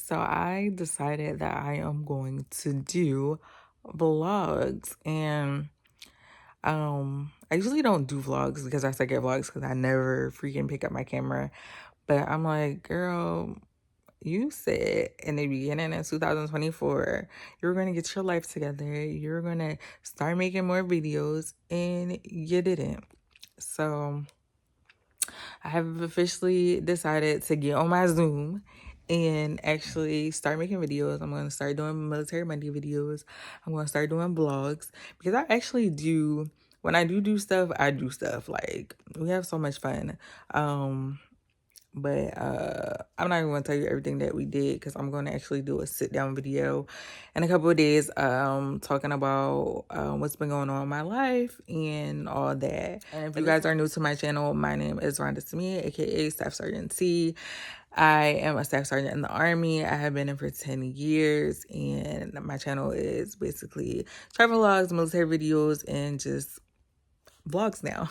So I decided that I am going to do vlogs, and I usually don't do vlogs because I suck at vlogs because I never freaking pick up my camera. But I'm like, girl, you said in the beginning of 2024 you were going to get your life together, you're going to start making more videos, and you didn't. So I have officially decided to get on my Zoom and actually start making videos. I'm going to start doing Military Monday videos. I'm going to start doing vlogs because I actually do, when I do stuff, I do stuff. Like, we have so much fun. But I'm not even going to tell you everything that we did because I'm going to actually do a sit-down video in a couple of days talking about what's been going on in my life and all that. And if you guys are new to my channel, my name is Rhonda Samia, aka Staff Sergeant T. I am a Staff Sergeant in the Army. I have been in for 10 years, and my channel is basically travel vlogs, military videos, and just vlogs now.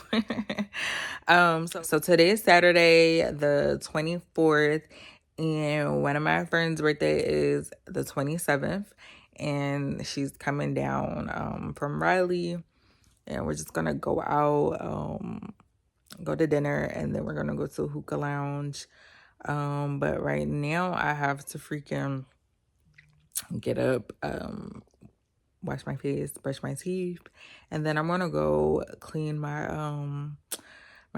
So today is Saturday the 24th, and one of my friends' birthday is the 27th, and she's coming down from Raleigh, and we're just gonna go out, go to dinner, and then we're gonna go to a hookah lounge. But right now I have to freaking get up, wash my face, brush my teeth, and then I'm gonna go clean my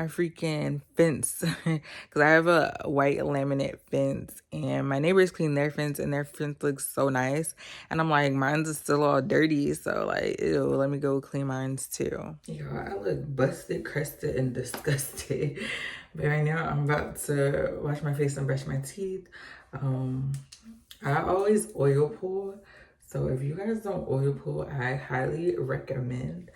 freaking fence because I have a white laminate fence, and my neighbors clean their fence, and their fence looks so nice, and I'm like, mine's is still all dirty, so like, ew, let me go clean mine's too. Yo, I look busted, crusted, and disgusted. But right now I'm about to wash my face and brush my teeth. I always oil pull, so if you guys don't oil pull, I highly recommend.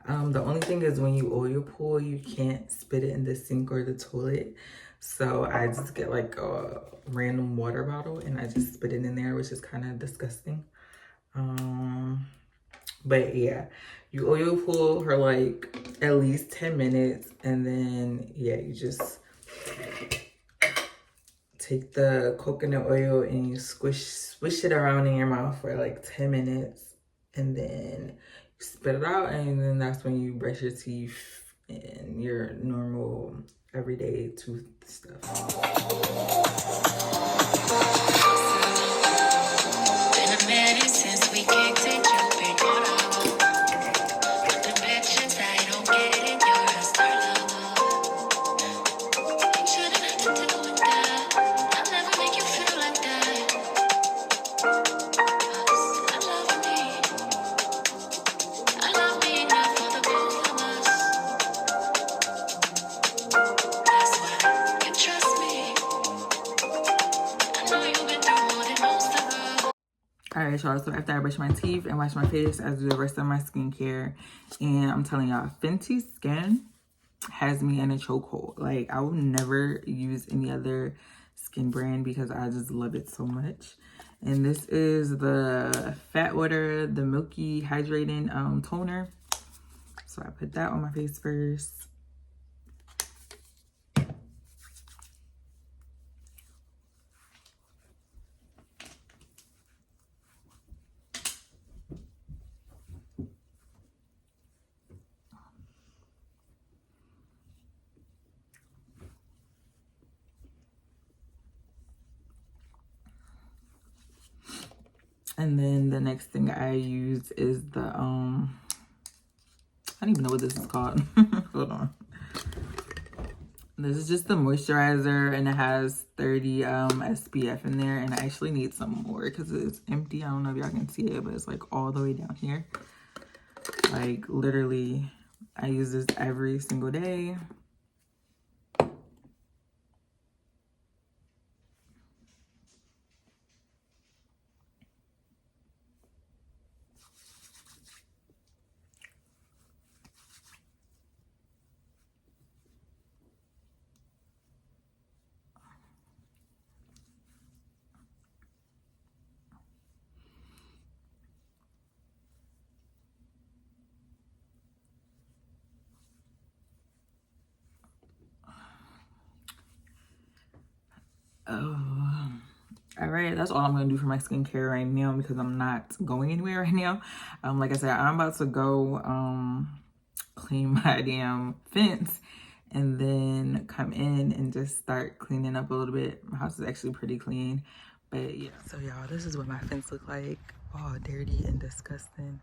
The only thing is when you oil pull, you can't spit it in the sink or the toilet. So I just get like a random water bottle and I just spit it in there, which is kind of disgusting. But yeah, you oil pull for like at least 10 minutes, and then yeah, you just take the coconut oil and you swish it around in your mouth for like 10 minutes, and then you spit it out, and then that's when you brush your teeth and your normal everyday tooth stuff. Been a minute since we kicked it, you've been on the bitches I don't get it, you're a star lover. You shouldn't have to deal with that. I'll never make you feel like that. Alright, y'all, so after I brush my teeth and wash my face, I do the rest of my skincare. And I'm telling y'all, Fenty Skin has me in a chokehold. Like, I will never use any other skin brand because I just love it so much. And this is the Fat Water, the Milky Hydrating Toner. So I put that on my face first. And then the next thing I use is the, I don't even know what this is called. Hold on. This is just the moisturizer, and it has 30 SPF in there, and I actually need some more because it's empty. I don't know if y'all can see it, but it's like all the way down here. Like, literally, I use this every single day. Oh, All right, that's all I'm gonna do for my skincare right now because I'm not going anywhere right now. Like I said, I'm about to go clean my damn fence and then come in and just start cleaning up a little bit. My house is actually pretty clean, but yeah. So y'all, this is what my fence look like. All dirty and disgusting.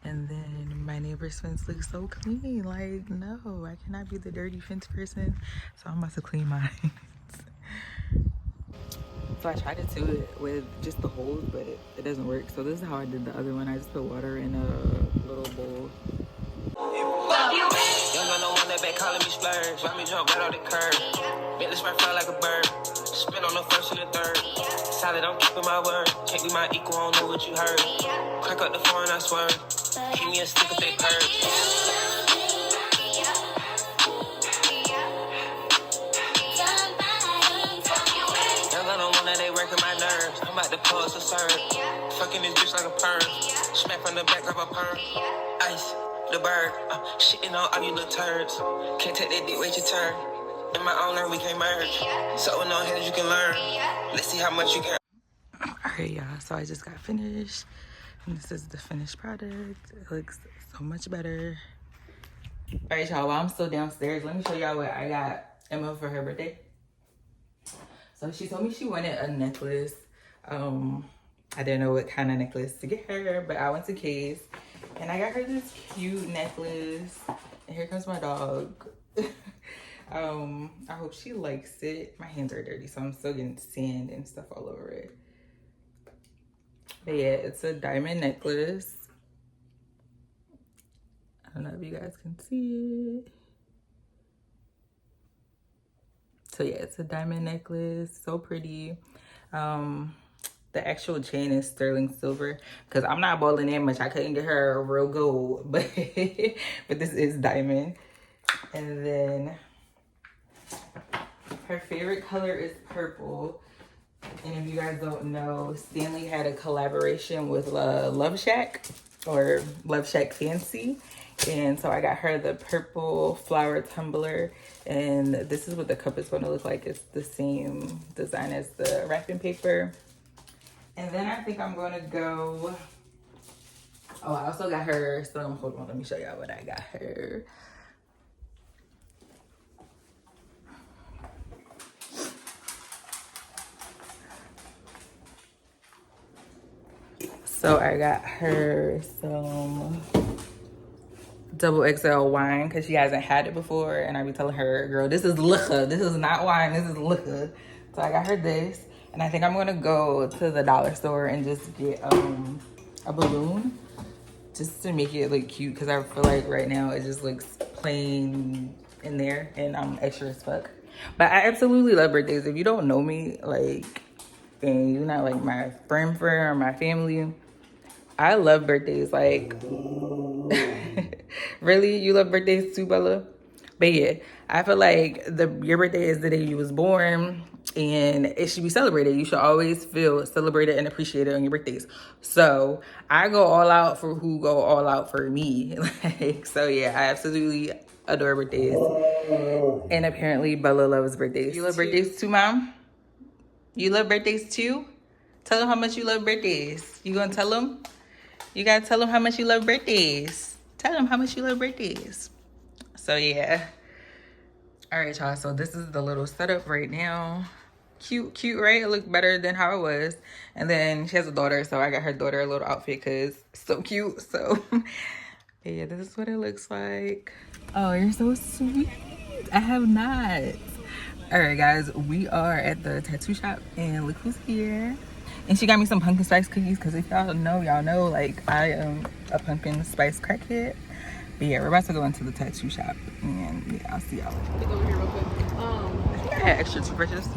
And then my neighbor's fence looks so clean. Like, no, I cannot be the dirty fence person. So I'm about to clean mine. So I tried to do it with just the hose, but it doesn't work. So this is how I did the other one. I just put water in a little bowl. Young got no one that back calling me splurge. Let me jump right off the curb. Make this right fly like a bird. Spin on the first and the third. Solid, I'm keeping my word. Can't be my equal, I don't know what you heard. Crack up the phone, I swear. Keep me a stick of big purse. My nerves. I'm about to pause to serve. Fucking this bitch like a perm. Smack from the back of a perm. Ice, the bird. Shitting on all you little turds. Can't take that dick, wait your turn. In my own lane, we can't merge. So with no hands, you can learn. Let's see how much you can. Alright, y'all. So I just got finished. And this is the finished product. It looks so much better. Alright, y'all. While I'm still downstairs, let me show y'all what I got Emma for her birthday. So she told me she wanted a necklace. I didn't know what kind of necklace to get her, but I went to K's and I got her this cute necklace. And here comes my dog. I hope she likes it. My hands are dirty, so I'm still getting sand and stuff all over it. But yeah, it's a diamond necklace. I don't know if you guys can see it. So yeah, it's a diamond necklace, so pretty. The actual chain is sterling silver because I'm not balling in much. I couldn't get her a real gold, but but this is diamond. And then her favorite color is purple. And if you guys don't know, Stanley had a collaboration with Love Shack or Love Shack Fancy. And so I got her the purple flower tumbler. And this is what the cup is going to look like. It's the same design as the wrapping paper. And then I think I'm going to go... Oh, I also got her... So hold on, let me show y'all what I got her. So I got her some double XL wine because she hasn't had it before. And I be telling her, girl, this is liquor. This is not wine. This is liquor. So I got her this. And I think I'm going to go to the dollar store and just get a balloon just to make it look cute. Because I feel like right now it just looks plain in there. And I'm extra as fuck. But I absolutely love birthdays. If you don't know me, like, and you're not like my friend or my family, I love birthdays. Like, really? You love birthdays too, Bella? But yeah, I feel like your birthday is the day you was born and it should be celebrated. You should always feel celebrated and appreciated on your birthdays. So I go all out for who go all out for me. Like, so yeah, I absolutely adore birthdays. And apparently Bella loves birthdays. You love birthdays too, Mom? You love birthdays too? Tell them how much you love birthdays. You gonna tell them? You gotta tell them how much you love birthdays. Tell them how much you love birthdays. So yeah. All right, y'all. So this is the little setup right now. Cute, right? It looked better than how it was. And then she has a daughter, so I got her daughter a little outfit because it's so cute. So yeah, this is what it looks like. Oh, you're so sweet. I have not. All right, guys, we are at the tattoo shop and look who's here. And she got me some pumpkin spice cookies because if y'all know, like, I am a pumpkin spice crackhead. But yeah, we're about to go into the tattoo shop and yeah, I'll see y'all. Over here real quick. I think I had extra toothbrushes,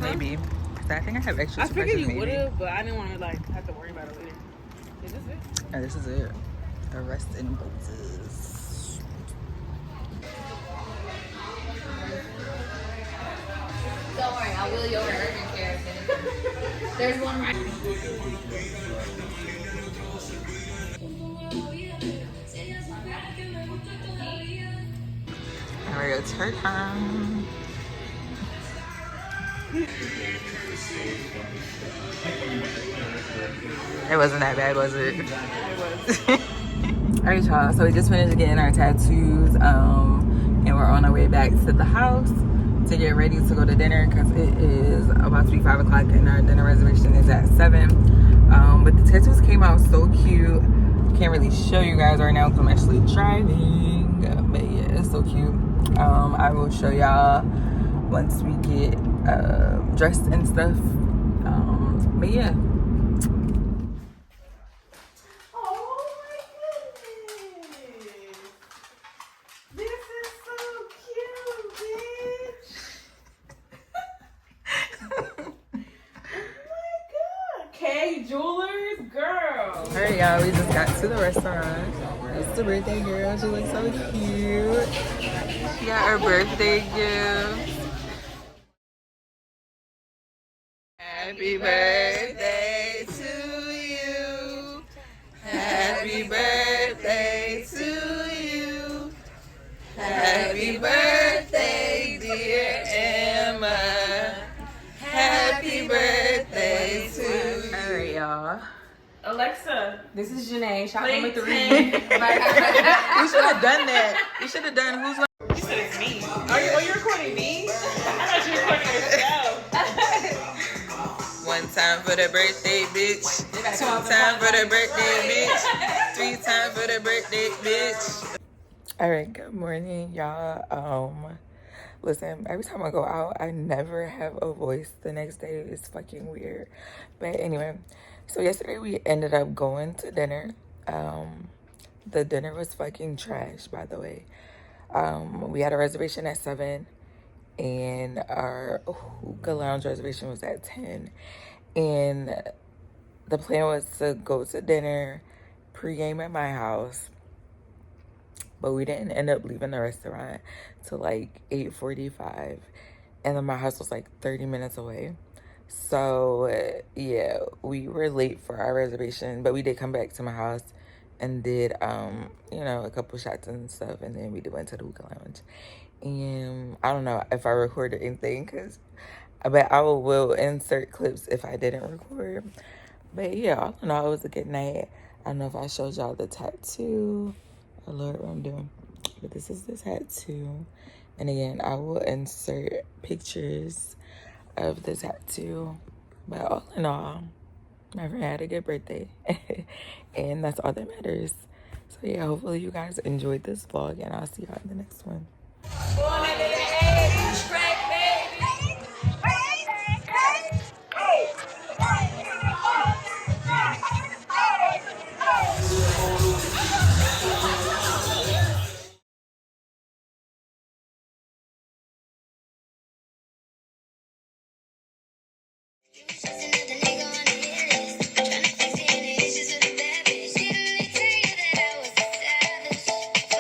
maybe. I think I have extra toothbrushes. I figured you would have, but I didn't want to like have to worry about it later. Is this it? Yeah, this is it. The rest in boxes. Don't worry, I'll wheel you over urgent care. There's one right. Alright, it's her turn. It wasn't that bad, was it? It was. Alright, y'all, so we just finished getting our tattoos, and we're on our way back to the house to get ready to go to dinner because it is about to be 5 o'clock and our dinner reservation is at 7. But the tattoos came out so cute. Can't really show you guys right now because I'm actually driving, but yeah, it's so cute. I will show y'all once we get dressed and stuff. But yeah. Jewelers, girl. Alright, y'all, we just got to the restaurant. It's the birthday girl. She looks so cute. She got her birthday gift. Happy birthday to you. Happy birthday to you. Happy birthday, dear Emma. Happy birthday to you. Alright, y'all. Alexa, This is Janae, shot play number 3. 10. We should have done that. We should have done who's You said it's me. Are you recording me? I thought you were recording yourself. One time for the birthday, bitch. 2 times for the birthday, bitch. 3 times for the birthday, bitch. All right, good morning, y'all. Listen, every time I go out, I never have a voice the next day. It's fucking weird. But anyway, so yesterday we ended up going to dinner. The dinner was fucking trash, by the way. We had a reservation at 7 and our hookah lounge reservation was at 10. And the plan was to go to dinner, pregame at my house, but we didn't end up leaving the restaurant till like 8:45, and then my house was like 30 minutes away. So yeah, we were late for our reservation, but we did come back to my house and did a couple shots and stuff, and then we went to the hookah lounge. And I don't know if I recorded anything, but I will insert clips if I didn't record. But yeah, all in all, it was a good night. I don't know if I showed y'all the tattoo. Oh Lord, what I'm doing. But this is the tattoo. And again, I will insert pictures of the tattoo. But all in all, my friend had a good birthday. And that's all that matters. So yeah, hopefully you guys enjoyed this vlog, and I'll see y'all in the next one.